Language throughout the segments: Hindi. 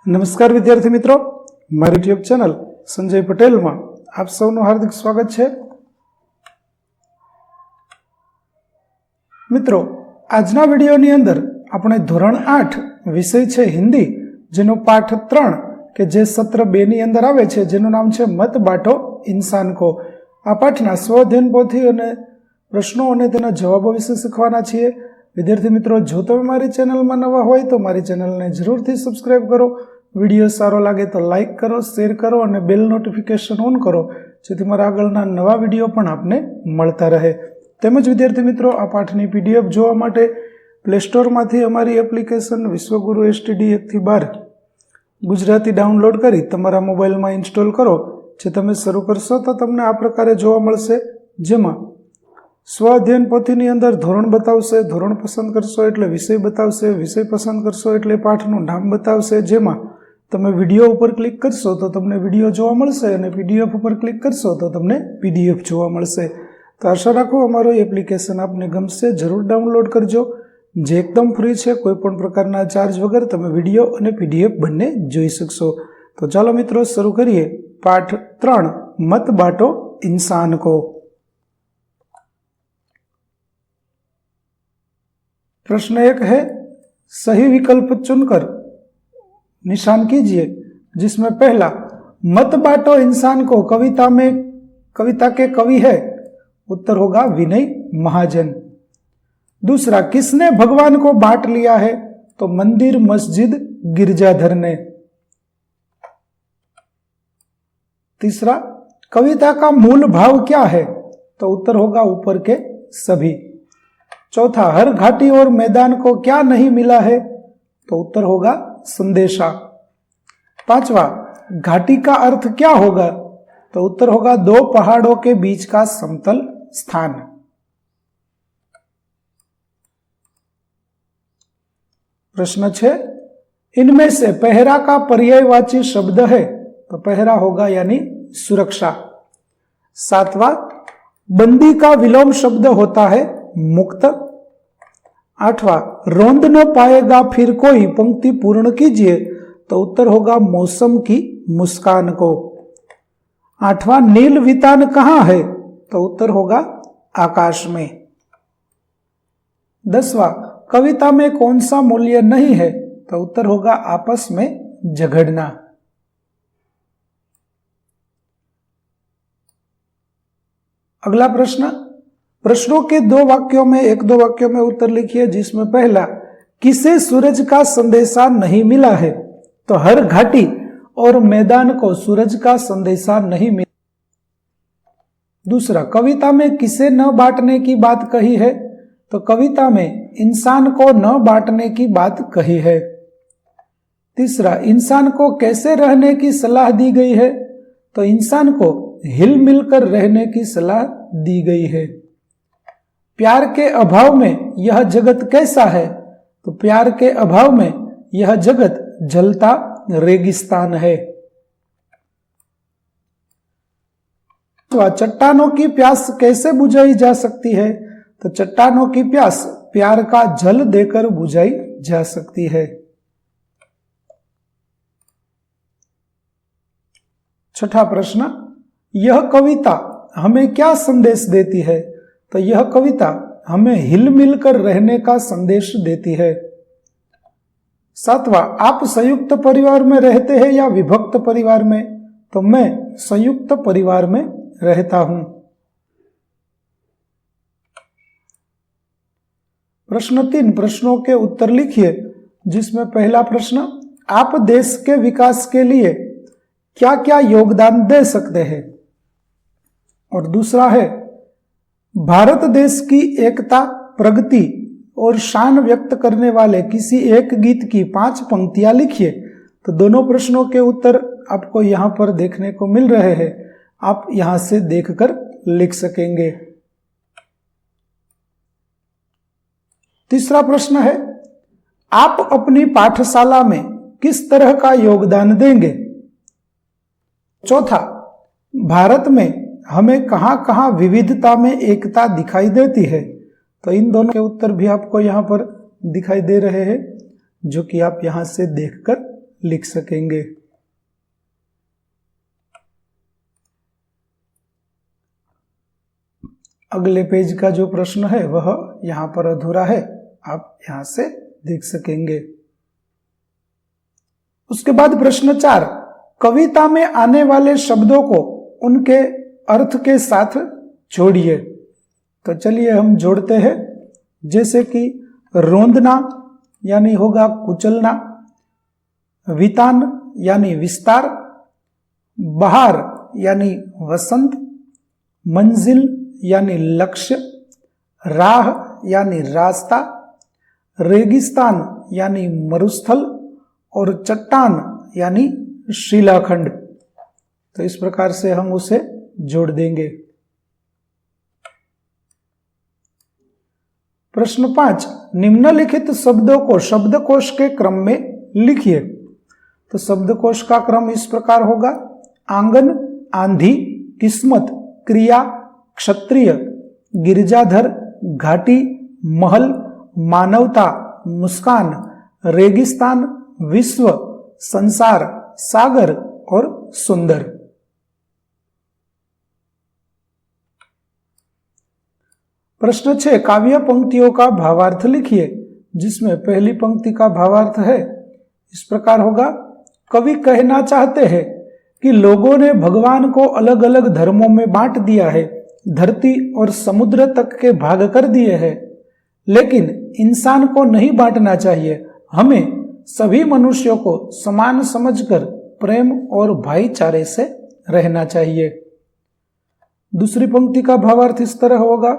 નમસ્કાર વિદ્યાર્થી મિત્રો, મારી યુટ્યુબ ચેનલ સંજય પટેલમાં આપ સૌનું હાર્દિક સ્વાગત છે। મિત્રો, આજના વિડીયોની અંદર આપણે ધોરણ 8 વિષય છે હિન્દી, જેનો પાઠ 3 કે જે સત્ર 2 ની અંદર આવે છે, જેનું નામ છે મત બાંટો ઇન્સાન કો। આ પાઠના સ્વઅધ્યયન પોથી અને પ્રશ્નો અને તેના જવાબો વિશે શીખવાના છીએ। વિદ્યાર્થી મિત્રો, જો તમે મારી ચેનલમાં નવા હોય તો મારી ચેનલને જરૂરથી સબસ્ક્રાઇબ કરો। વિડીયો સારો લાગે તો લાઇક કરો, શેર કરો અને બેલ નોટિફિકેશન ઓન કરો, જેથી મારા આગળના નવા વિડીયો પણ આપને મળતા રહે। તેમજ વિદ્યાર્થી મિત્રો, આ પાઠની પીડીએફ જોવા માટે પ્લે સ્ટોરમાંથી અમારી એપ્લિકેશન વિશ્વગુરુ એસટીડી 1-12 ગુજરાતી ડાઉનલોડ કરી તમારા મોબાઈલમાં ઇન્સ્ટોલ કરો। જે તમે શરૂ કરશો તો તમને આ પ્રકારે જોવા મળશે, જેમાં સ્વઅધ્યયન પોથીની અંદર ધોરણ બતાવશે, ધોરણ પસંદ કરશો એટલે વિષય બતાવશે, વિષય પસંદ કરશો એટલે પાઠનું નામ બતાવશે। જેમાં તમે વિડીયો ઉપર ક્લિક કરશો તો તમને વિડીયો જોવા મળશે અને પીડીએફ ઉપર ક્લિક કરશો તો તમને પીડીએફ જોવા મળશે। તો આશા રાખો અમારો એપ્લિકેશન આપને ગમશે, જરૂર ડાઉનલોડ કરજો, જે એકદમ ફ્રી છે। કોઈ પણ પ્રકારના ચાર્જ વગર તમે વિડીયો અને પીડીએફ બંને જોઈ શકશો। તો ચાલો મિત્રો, શરૂ કરીએ પાઠ 3 મત બાંટો इंसान को। प्रश्न 1 है, सही विकल्प चुनकर निशान कीजिए, जिसमें पहला मत बांटो इंसान को कविता के कवि है, उत्तर होगा विनय महाजन। दूसरा, किसने भगवान को बांट लिया है, तो मंदिर मस्जिद गिरजाधर ने। तीसरा, कविता का मूल भाव क्या है, तो उत्तर होगा ऊपर के सभी। चौथा, हर घाटी और मैदान को क्या नहीं मिला है, तो उत्तर होगा संदेशा। पांचवा, घाटी का अर्थ क्या होगा, तो उत्तर होगा 2 पहाड़ों के बीच का समतल स्थान। प्रश्न 6, इनमें से पहरा का पर्यायवाची शब्द है, तो पहरा होगा यानी सुरक्षा। 7वां, बंदी का विलोम शब्द होता है मुक्त। 8वां, रोंद न पाएगा फिर कोई, पंक्ति पूर्ण कीजिए, तो उत्तर होगा मौसम की मुस्कान को। 8वां, नील वितान कहाँ है, तो उत्तर होगा आकाश में। 10वां, कविता में कौन सा मूल्य नहीं है, तो उत्तर होगा आपस में झगड़ना। अगला प्रश्न, प्रश्नों के 1-2 वाक्यों में उत्तर लिखिए, जिसमें पहला, किसे सूरज का संदेशा नहीं मिला है, तो हर घाटी और मैदान को सूरज का संदेशा नहीं मिला। दूसरा, कविता में किसे न बांटने की बात कही है, तो कविता में इंसान को न बांटने की बात कही है। तीसरा, इंसान को कैसे रहने की सलाह दी गई है, तो इंसान को हिल मिलकर रहने की सलाह दी गई है। प्यार के अभाव में यह जगत कैसा है, तो प्यार के अभाव में यह जगत जलता रेगिस्तान है। तो चट्टानों की प्यास कैसे बुझाई जा सकती है, तो चट्टानों की प्यास प्यार का जल देकर बुझाई जा सकती है। 6ठा प्रश्न, यह कविता हमें क्या संदेश देती है, तो यह कविता हमें हिल मिलकर रहने का संदेश देती है। 7वां, आप संयुक्त परिवार में रहते हैं या विभक्त परिवार में, तो मैं संयुक्त परिवार में रहता हूं। प्रश्न 3, प्रश्नों के उत्तर लिखिए, जिसमें पहला प्रश्न, आप देश के विकास के लिए क्या क्या योगदान दे सकते हैं, और दूसरा है, भारत देश की एकता, प्रगति और शान व्यक्त करने वाले किसी एक गीत की 5 पंक्तियां लिखिए। तो दोनों प्रश्नों के उत्तर आपको यहां पर देखने को मिल रहे हैं, आप यहां से देखकर लिख सकेंगे। तीसरा प्रश्न है, आप अपनी पाठशाला में किस तरह का योगदान देंगे। चौथा, भारत में हमें कहां कहां विविधता में एकता दिखाई देती है, तो इन दोनों के उत्तर भी आपको यहां पर दिखाई दे रहे हैं, जो कि आप यहां से देखकर लिख सकेंगे। अगले पेज का जो प्रश्न है वह यहां पर अधूरा है, आप यहां से देख सकेंगे। उसके बाद प्रश्न 4, कविता में आने वाले शब्दों को उनके अर्थ के साथ जोड़िए। तो चलिए हम जोड़ते हैं। जैसे कि रोंदना यानी होगा कुचलना, वितान यानी विस्तार, बहार यानी वसंत, मंजिल यानी लक्ष्य, राह यानी रास्ता, रेगिस्तान यानी मरुस्थल और चट्टान यानी शिलाखंड। तो इस प्रकार से हम उसे जोड़ देंगे। प्रश्न 5, निम्नलिखित शब्दों को शब्दकोश के क्रम में लिखिए। तो शब्दकोश का क्रम इस प्रकार होगा: आंगन, आंधी, किस्मत, क्रिया, क्षत्रिय, गिरजाधर, घाटी, महल, मानवता, मुस्कान, रेगिस्तान, विश्व, संसार, सागर और सुंदर। प्रश्न 6, काव्य पंक्तियों का भावार्थ लिखिए। जिसमें पहली पंक्ति का भावार्थ है इस प्रकार होगा: कवि कहना चाहते हैं कि लोगों ने भगवान को अलग अलग धर्मों में बांट दिया है, धरती और समुद्र तक के भाग कर दिए हैं, लेकिन इंसान को नहीं बांटना चाहिए। हमें सभी मनुष्यों को समान समझकर प्रेम और भाईचारे से रहना चाहिए। दूसरी पंक्ति का भावार्थ इस तरह होगा: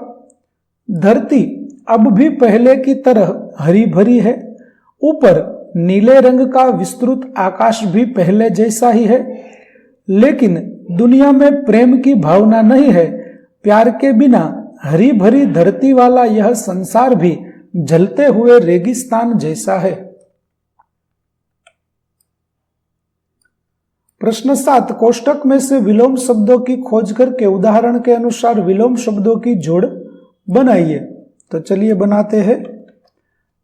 धरती अब भी पहले की तरह हरी भरी है, ऊपर नीले रंग का विस्तृत आकाश भी पहले जैसा ही है, लेकिन दुनिया में प्रेम की भावना नहीं है। प्यार के बिना हरी भरी धरती वाला यह संसार भी जलते हुए रेगिस्तान जैसा है। प्रश्न 7, कोष्टक में से विलोम शब्दों की खोज करके उदाहरण के अनुसार विलोम शब्दों की जोड़ बनाइए। तो चलिए बनाते हैं।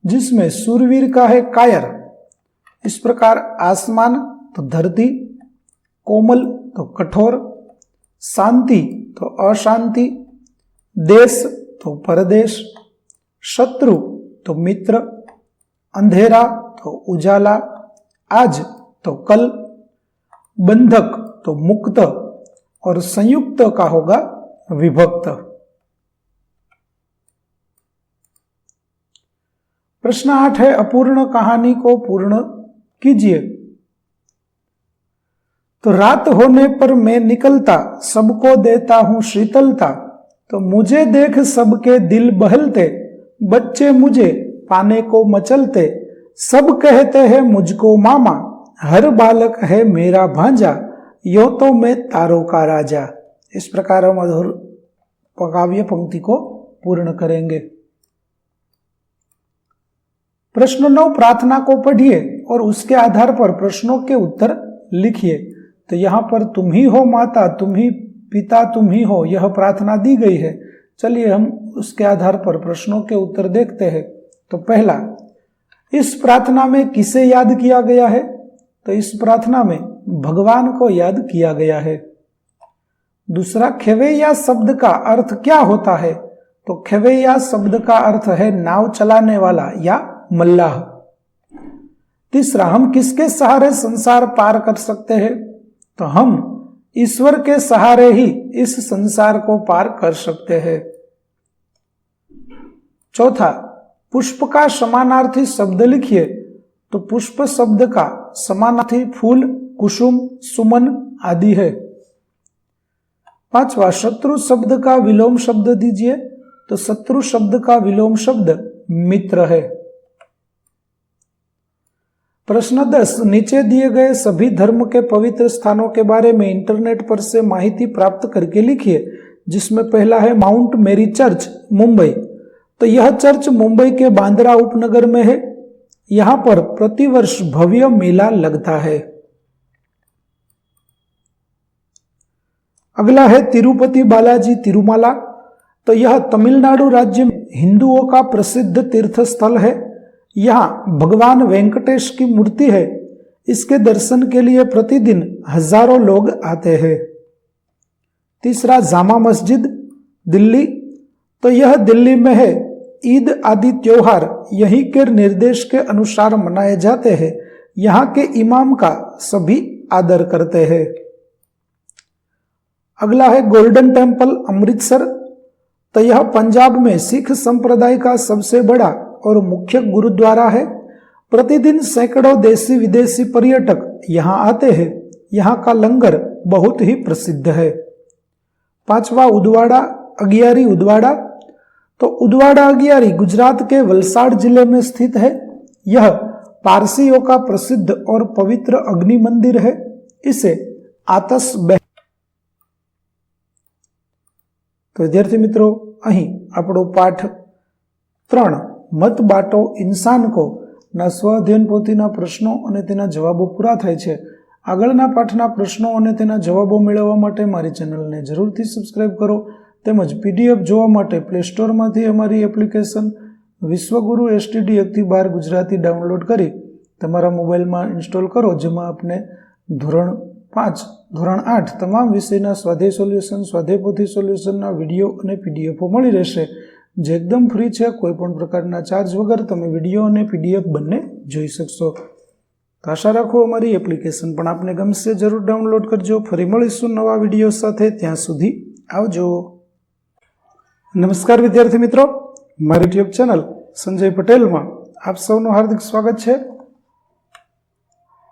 जिसमें सूरवीर का है कायर, इस प्रकार आसमान तो धरती, कोमल तो कठोर, शांति तो अशांति, देश तो परदेश, शत्रु तो मित्र, अंधेरा तो उजाला, आज तो कल, बंधक तो मुक्त और संयुक्त का होगा विभक्त। प्रश्न 8 है, अपूर्ण कहानी को पूर्ण कीजिए। तो रात होने पर मैं निकलता, सबको देता हूं शीतलता, तो मुझे देख सबके दिल बहलते, बच्चे मुझे पाने को मचलते, सब कहते हैं मुझको मामा, हर बालक है मेरा भांजा, यो तो मैं तारों का राजा। इस प्रकार हम अधूर काव्य पंक्ति को पूर्ण करेंगे। प्रश्न 9, प्रार्थना को पढ़िए और उसके आधार पर प्रश्नों के उत्तर लिखिए। तो यहां पर तुम ही हो माता, तुम ही पिता, तुम ही हो, यह प्रार्थना दी गई है। चलिए हम उसके आधार पर प्रश्नों के उत्तर देखते हैं। तो पहला, इस प्रार्थना में किसे याद किया गया है? तो इस प्रार्थना में भगवान को याद किया गया है। दूसरा, खेवैया शब्द का अर्थ क्या होता है? तो खेवैया शब्द का अर्थ है नाव चलाने वाला या मल्लाह। तीसरा, हम किसके सहारे संसार पार कर सकते हैं? तो हम ईश्वर के सहारे ही इस संसार को पार कर सकते हैं। चौथा, पुष्प का समानार्थी शब्द लिखिए। तो पुष्प शब्द का समानार्थी फूल, कुसुम, सुमन आदि है। पांचवा, शत्रु शब्द का विलोम शब्द दीजिए। तो शत्रु शब्द का विलोम शब्द मित्र है। प्रश्न 10, नीचे दिए गए सभी धर्म के पवित्र स्थानों के बारे में इंटरनेट पर से माहिती प्राप्त करके लिखिए। जिसमें पहला है माउंट मेरी चर्च, मुंबई। तो यह चर्च मुंबई के बांद्रा उपनगर में है। यहां पर प्रतिवर्ष भव्य मेला लगता है। अगला है तिरुपति बालाजी तिरुमाला। तो यह तमिलनाडु राज्य में हिंदुओं का प्रसिद्ध तीर्थ स्थल है। यहाँ भगवान वेंकटेश की मूर्ति है। इसके दर्शन के लिए प्रतिदिन हजारों लोग आते हैं। तीसरा, जामा मस्जिद दिल्ली। तो यह दिल्ली में है। ईद आदि त्योहार यहीं के निर्देश के अनुसार मनाए जाते हैं। यहाँ के इमाम का सभी आदर करते हैं। अगला है गोल्डन टेम्पल अमृतसर। तो यह पंजाब में सिख संप्रदाय का सबसे बड़ा और मुख्य गुरुद्वारा है। प्रतिदिन सैकड़ों देशी विदेशी पर्यटक यहाँ आते हैं। यहाँ का लंगर बहुत ही प्रसिद्ध है। पांचवा, उदवाड़ा अगियारी उदवाड़ा। तो उदवाड़ा अगियारी गुजरात के वलसाड जिले में स्थित है। यह पारसीयों का प्रसिद्ध और पवित्र अग्नि मंदिर है। इसे आतशबाजी। तो विद्यार्थी मित्रों, અહીં આપણો પાઠ 3 મત બાટો ઇન્સાન કો ના સ્વ અધ્યયન પોથીના પ્રશ્નો અને તેના જવાબો પૂરા થાય છે। આગળના પાઠના પ્રશ્નો અને તેના જવાબો મેળવવા માટે મારી ચેનલને જરૂરથી સબસ્ક્રાઇબ કરો તેમજ પીડીએફ જોવા માટે પ્લે સ્ટોરમાંથી અમારી એપ્લિકેશન વિશ્વગુરુ એસટીડી 1-12 ગુજરાતી ડાઉનલોડ કરી તમારા મોબાઈલમાં ઇન્સ્ટોલ કરો, જેમાં આપને ધોરણ 5 ધોરણ 8 તમામ વિષયના સ્વાધ્યાય સોલ્યુશન, સ્વાધ્યાય પોથી સોલ્યુશનના વિડીયો અને પીડીએફો મળી રહેશે, જે એકદમ ફ્રી છે। કોઈ પણ પ્રકારના ચાર્જ વગર તમે વિડીયો અને પીડીએફ બંને જોઈ શકશો। તો આશા રાખો અમારી એપ્લિકેશન પણ આપને ગમશે। જરૂર ડાઉનલોડ કરજો। ફરી મળીશું નવા વિડીયો સાથે। ત્યાં સુધી આવજો। નમસ્કાર વિદ્યાર્થી મિત્રો, મારી યુટ્યુબ ચેનલ સંજય પટેલમાં આપ સૌનું હાર્દિક સ્વાગત છે।